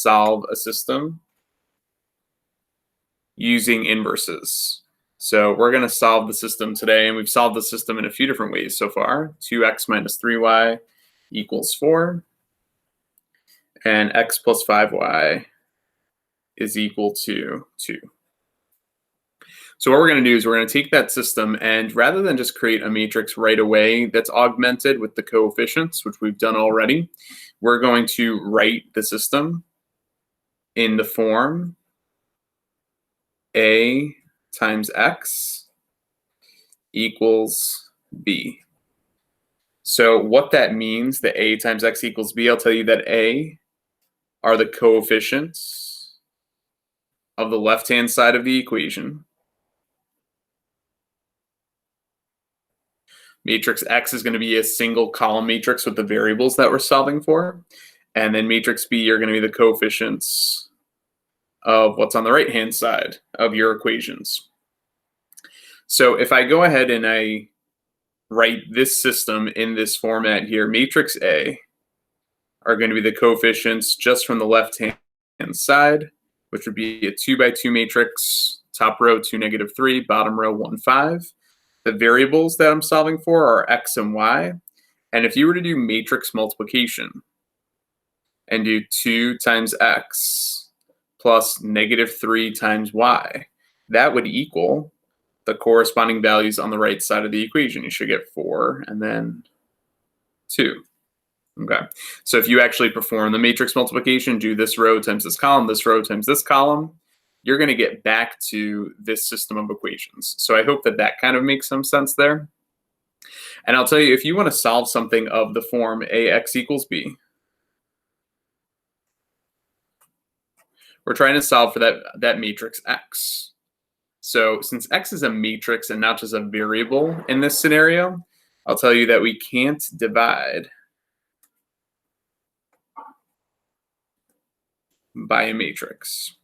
solve a system using inverses. So we're going to solve the system today, and we've solved the system in a few different ways so far. 2x minus 3y equals 4, and x plus 5y is equal to 2. So what we're going to do is we're going to take that system, and rather than just create a matrix right away that's augmented with the coefficients, which we've done already, we're going to write the system in the form a times x equals b. So what that means, the a times x equals b, I'll tell you that a are the coefficients of the left-hand side of the equation. Matrix X is going to be a single column matrix with the variables that we're solving for. And then matrix B are going to be the coefficients of what's on the right-hand side of your equations. So if I go ahead and I write this system in this format here, matrix A are going to be the coefficients just from the left-hand side, which would be a 2 by 2 matrix, top row 2, -3, bottom row 1, 5. The variables that I'm solving for are x and y. And if you were to do matrix multiplication and do 2 times x plus -3 times y, that would equal the corresponding values on the right side of the equation. You should get 4 and then 2. Okay, so if you actually perform the matrix multiplication, do this row times this row times this column, you're going to get back to this system of equations. So I hope that that kind of makes some sense there. And I'll tell you, if you want to solve something of the form ax equals b, we're trying to solve for that matrix x. So since x is a matrix and not just a variable in this scenario, I'll tell you that we can't divide by a matrix,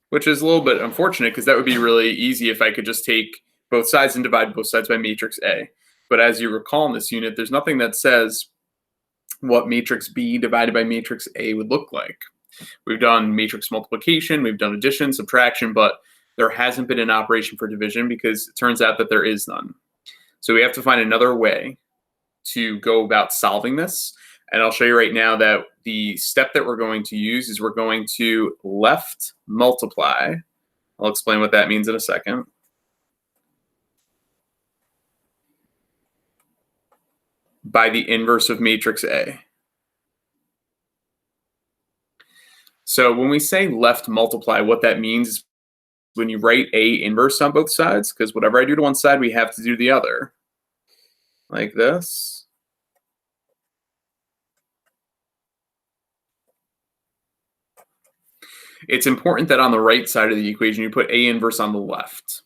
which is a little bit unfortunate because that would be really easy if I could just take both sides and divide both sides by matrix A. But as you recall in this unit, there's nothing that says what matrix B divided by matrix A would look like. We've done matrix multiplication, we've done addition, subtraction, but there hasn't been an operation for division because it turns out that there is none. So we have to find another way to go about solving this. And I'll show you right now that the step that we're going to use is we're going to left multiply. I'll explain what that means in a second. By the inverse of matrix A. So when we say left multiply, what that means is when you write A inverse on both sides, because whatever I do to one side, we have to do the other. Like this. It's important that on the right side of the equation, you put A inverse on the left.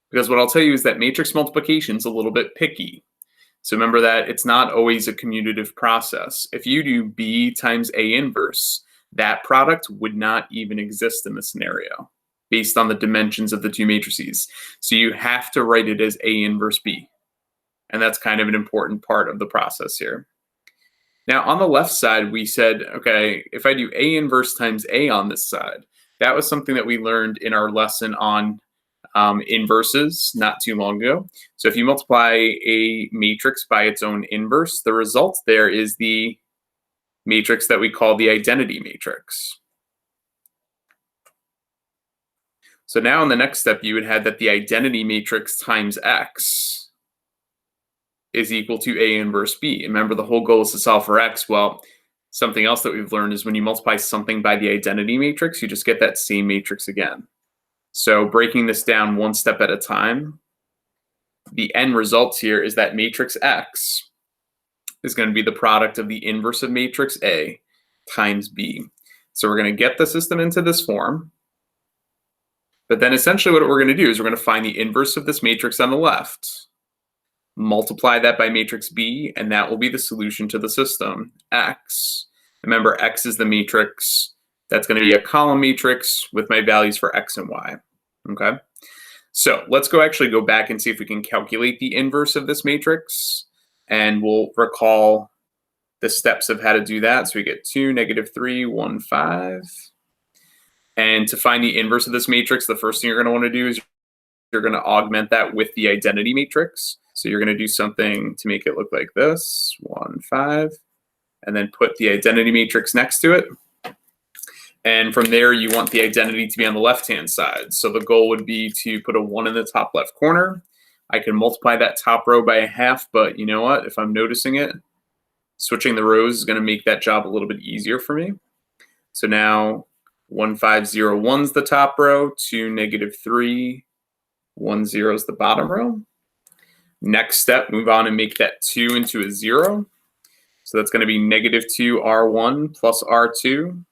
Because what I'll tell you is that matrix multiplication is a little bit picky. So remember that it's not always a commutative process. If you do B times A inverse, that product would not even exist in the scenario based on the dimensions of the two matrices. So you have to write it as A inverse B. And that's kind of an important part of the process here. Now on the left side, we said, okay, if I do A inverse times A on this side, that was something that we learned in our lesson on inverses not too long ago. So if you multiply a matrix by its own inverse, the result there is the matrix that we call the identity matrix. So now in the next step, you would have that the identity matrix times x is equal to A inverse B. And remember, the whole goal is to solve for x. Well, something else that we've learned is when you multiply something by the identity matrix, you just get that same matrix again. So breaking this down one step at a time, the end result here is that matrix X is going to be the product of the inverse of matrix A times B. So we're going to get the system into this form. But then essentially what we're going to do is we're going to find the inverse of this matrix on the left, multiply that by matrix B, and that will be the solution to the system, X. Remember, X is the matrix. That's going to be a column matrix with my values for X and Y. Okay, so let's actually go back and see if we can calculate the inverse of this matrix. And we'll recall the steps of how to do that. So we get 2, -3, 1, 5. And to find the inverse of this matrix, the first thing you're going to want to do is you're going to augment that with the identity matrix. So you're going to do something to make it look like this, 1, 5, and then put the identity matrix next to it. And from there, you want the identity to be on the left-hand side. So the goal would be to put a 1 in the top left corner. I can multiply that top row by a half, but you know what? If I'm noticing it, switching the rows is going to make that job a little bit easier for me. So now 1, 5, 0, 1 is the top row, 2, -3, 1, 0 is the bottom row. Next step, move on and make that 2 into a 0. So that's going to be -2 R1 plus R2.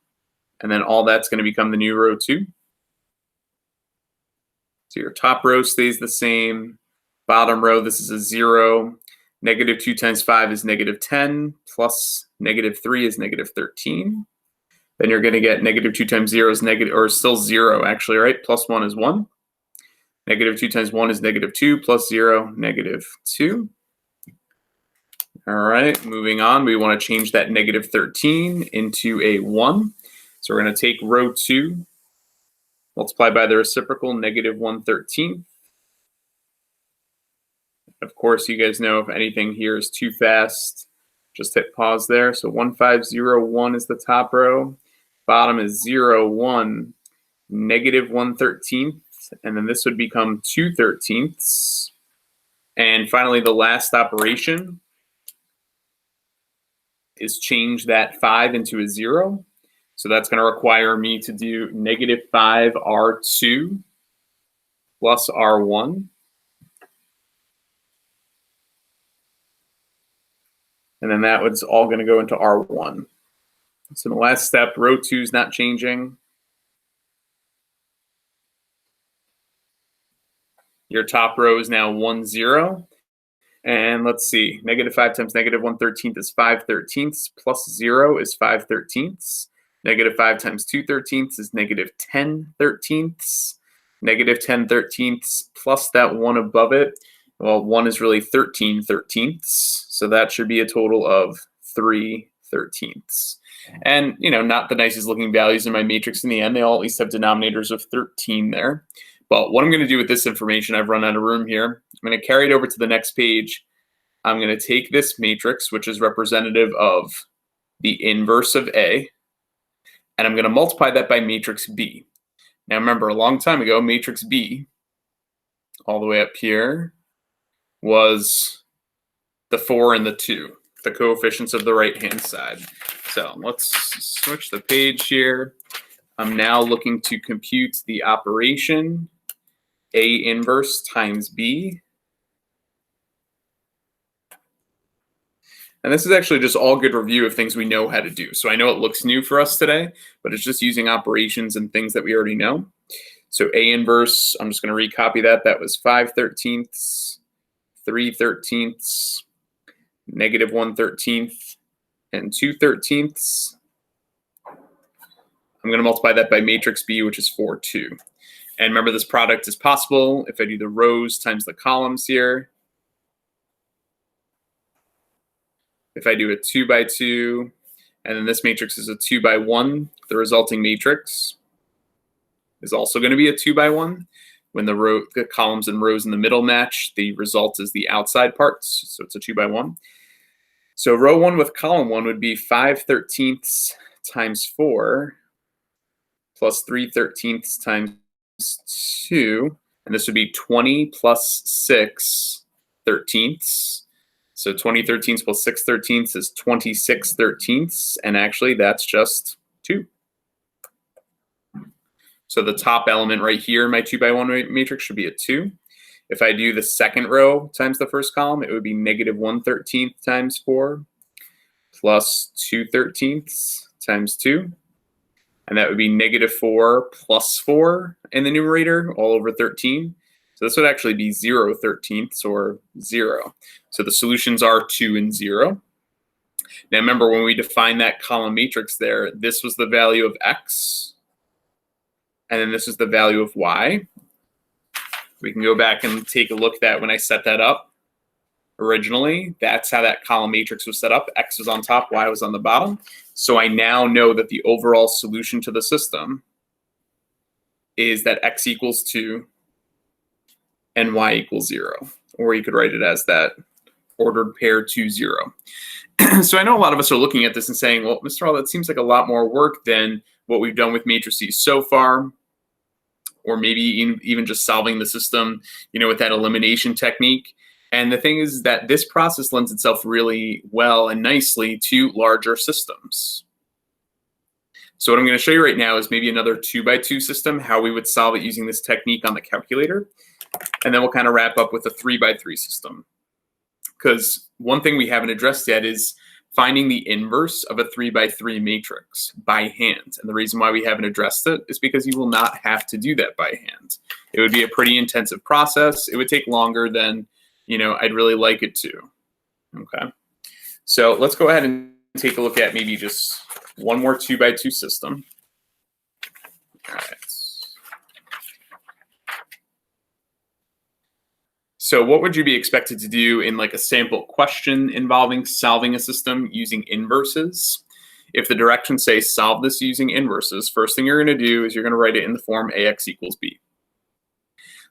And then all that's going to become the new row 2. So your top row stays the same. Bottom row, this is a 0. -2 times 5 is -10, plus -3 is -13. Then you're going to get -2 times 0 is negative, or still 0 actually, right? Plus 1 is 1. -2 times 1 is -2, plus 0, -2. All right, moving on. We want to change that -13 into a 1. So we're going to take row 2, multiply by the reciprocal, -1/13. Of course, you guys know if anything here is too fast, just hit pause there. So 1, 5, 0, 1 is the top row. Bottom is 0, 1, -1/13. And then this would become 2/13. And finally, the last operation is change that 5 into a 0. So that's going to require me to do -5 R2 plus R1. And then that was all going to go into R1. So the last step, row 2 is not changing. Your top row is now 1, 0. And let's see, -5 times -1/13 is 5/13, plus 0 is 5/13. -5 times 2/13 is -10/13. -10/13 plus that 1 above it. Well, 1 is really 13/13. So that should be a total of 3/13. And, you know, not the nicest looking values in my matrix in the end. They all at least have denominators of 13 there. But what I'm going to do with this information, I've run out of room here. I'm going to carry it over to the next page. I'm going to take this matrix, which is representative of the inverse of A, and I'm going to multiply that by matrix B. Now remember, a long time ago, matrix B, all the way up here, was the 4 and the 2, the coefficients of the right-hand side. So let's switch the page here. I'm now looking to compute the operation A inverse times B. And this is actually just all good review of things we know how to do. So I know it looks new for us today, but it's just using operations and things that we already know. So A inverse, I'm just going to recopy that. That was 5/13, 3/13, -1/13, and 2/13. I'm going to multiply that by matrix B, which is 4, 2. And remember, this product is possible if I do the rows times the columns here. If I do a 2 by 2, and then this matrix is a 2 by 1, the resulting matrix is also going to be a 2 by 1. When the columns and rows in the middle match, the result is the outside parts, so it's a 2 by 1. So row 1 with column 1 would be 5/13 times 4 plus 3/13 times 2, and this would be 20 plus 6/13. So 20/13 plus 6/13 is 26/13, and actually that's just 2. So the top element right here in my 2 by 1 matrix should be a 2. If I do the second row times the first column, it would be -1/13 times 4 plus 2/13 times 2. And that would be -4 plus 4 in the numerator, all over 13. So this would actually be 0/13 or 0. So the solutions are 2 and 0. Now remember, when we define that column matrix there, this was the value of x, and then this is the value of y. We can go back and take a look at that when I set that up. originally. That's how that column matrix was set up. X was on top, Y was on the bottom. So I now know that the overall solution to the system is that X equals 2 and Y equals 0. Or you could write it as that ordered pair 2, 0. So I know a lot of us are looking at this and saying, well, Mr. Hall, that seems like a lot more work than what we've done with matrices so far, or maybe even just solving the system, with that elimination technique. And the thing is that this process lends itself really well and nicely to larger systems. So what I'm going to show you right now is maybe another 2x2 system, how we would solve it using this technique on the calculator. And then we'll kind of wrap up with a 3x3 system. Because one thing we haven't addressed yet is finding the inverse of a 3x3 matrix by hand. And the reason why we haven't addressed it is because you will not have to do that by hand. It would be a pretty intensive process. It would take longer than, I'd really like it to. Okay. So let's go ahead and take a look at maybe just one more 2x2 system. All right. So what would you be expected to do in like a sample question involving solving a system using inverses? If the directions say solve this using inverses, first thing you're going to do is you're going to write it in the form AX equals B.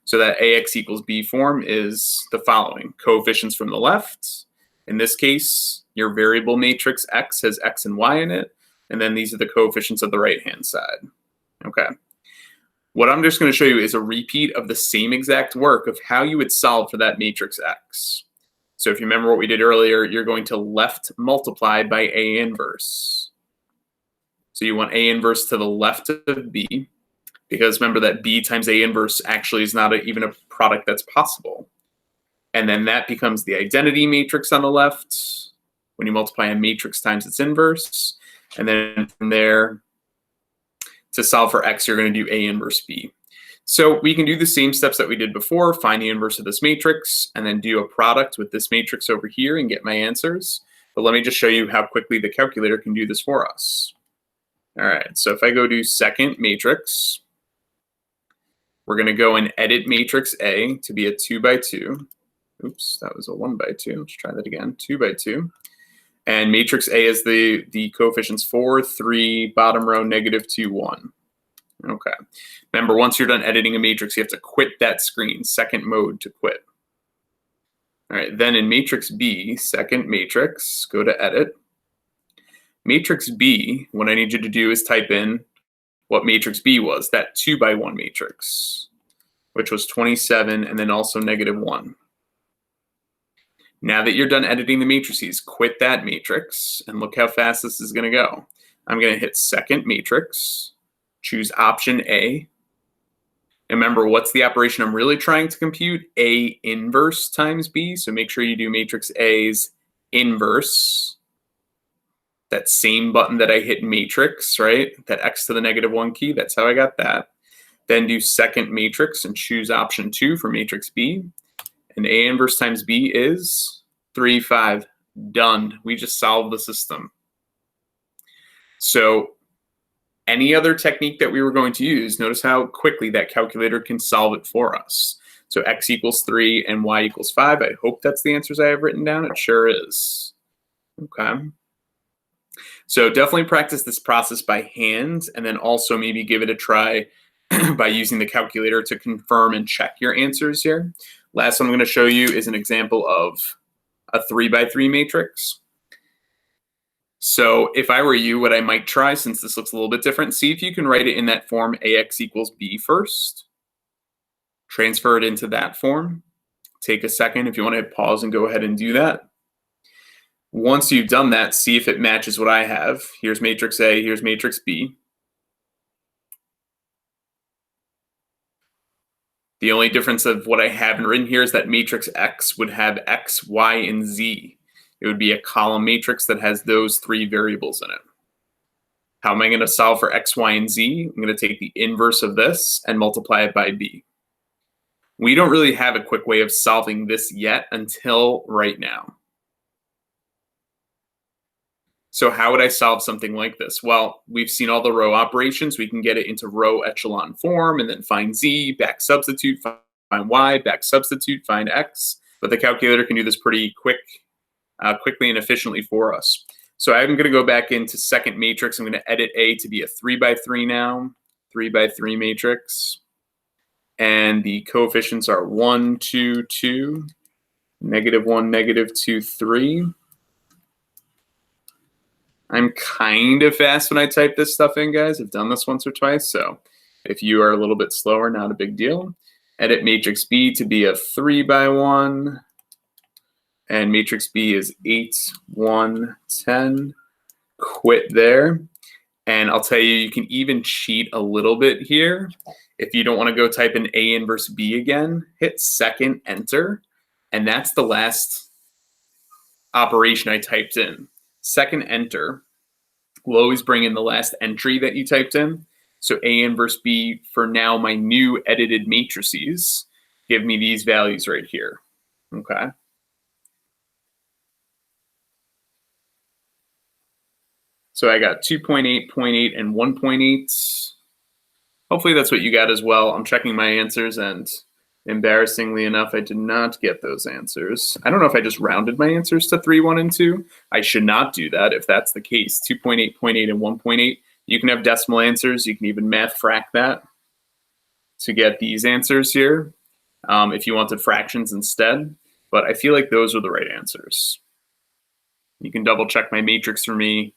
So that AX equals B form is the following. Coefficients from the left. In this case, your variable matrix X has X and Y in it. And then these are the coefficients of the right-hand side. Okay. What I'm just going to show you is a repeat of the same exact work of how you would solve for that matrix X. So if you remember what we did earlier, you're going to left multiply by A inverse. So you want A inverse to the left of B, because remember that B times A inverse actually is not even a product that's possible. And then that becomes the identity matrix on the left when you multiply a matrix times its inverse. And then from there, to solve for X, you're going to do A inverse B. So we can do the same steps that we did before, find the inverse of this matrix, and then do a product with this matrix over here and get my answers. But let me just show you how quickly the calculator can do this for us. All right, so if I go to second matrix, we're going to go and edit matrix A to be a 2x2. Oops, that was a 1x2. Let's try that again, 2x2. And matrix A is the coefficients 4, 3, bottom row, -2, 1. Okay. Remember, once you're done editing a matrix, you have to quit that screen, second mode to quit. All right, then in matrix B, second matrix, go to edit. Matrix B, what I need you to do is type in what matrix B was, that 2x1 matrix, which was 27 and then also -1. Now that you're done editing the matrices, quit that matrix and look how fast this is going to go. I'm going to hit second matrix, choose option A. And remember, what's the operation I'm really trying to compute? A inverse times B. So make sure you do matrix A's inverse. That same button that I hit matrix, right? That X to the -1 key, that's how I got that. Then do second matrix and choose option 2 for matrix B. And A inverse times B is 3, 5. Done. We just solved the system. So any other technique that we were going to use, notice how quickly that calculator can solve it for us. So X equals 3 and Y equals 5. I hope that's the answers I have written down. It sure is. Okay. So definitely practice this process by hand, and then also maybe give it a try by using the calculator to confirm and check your answers here. Last one I'm going to show you is an example of a 3x3 matrix. So if I were you, what I might try, since this looks a little bit different, see if you can write it in that form AX equals B first. Transfer it into that form. Take a second if you want to hit pause and go ahead and do that. Once you've done that, see if it matches what I have. Here's matrix A, here's matrix B. The only difference of what I haven't written here is that matrix X would have X, Y, and Z. It would be a column matrix that has those 3 variables in it. How am I going to solve for X, Y, and Z? I'm going to take the inverse of this and multiply it by B. We don't really have a quick way of solving this yet until right now. So how would I solve something like this? Well, we've seen all the row operations. We can get it into row echelon form and then find Z, back substitute, find Y, back substitute, find X. but the calculator can do this pretty quickly and efficiently for us. So I'm going to go back into second matrix. I'm going to edit A to be a 3x3 now, 3x3 matrix. And the coefficients are 1, 2, 2, -1, -2, 3. I'm kind of fast when I type this stuff in, guys. I've done this once or twice, so if you are a little bit slower, not a big deal. Edit matrix B to be a 3x1, and matrix B is 8, 1, 10. Quit there. And I'll tell you, you can even cheat a little bit here. If you don't want to go type in A inverse B again, hit second enter, and that's the last operation I typed in. Second enter will always bring in the last entry that you typed in. So A inverse B, for now, my new edited matrices give me these values right here. Okay. So I got 2.8, 0.8, and 1.8. Hopefully that's what you got as well. I'm checking my answers, and embarrassingly enough, I did not get those answers. I don't know if I just rounded my answers to 3, 1, and 2. I should not do that if that's the case. 2.8, 0.8, and 1.8. You can have decimal answers. You can even math frac that to get these answers here if you wanted fractions instead. But I feel like those are the right answers. You can double check my matrix for me.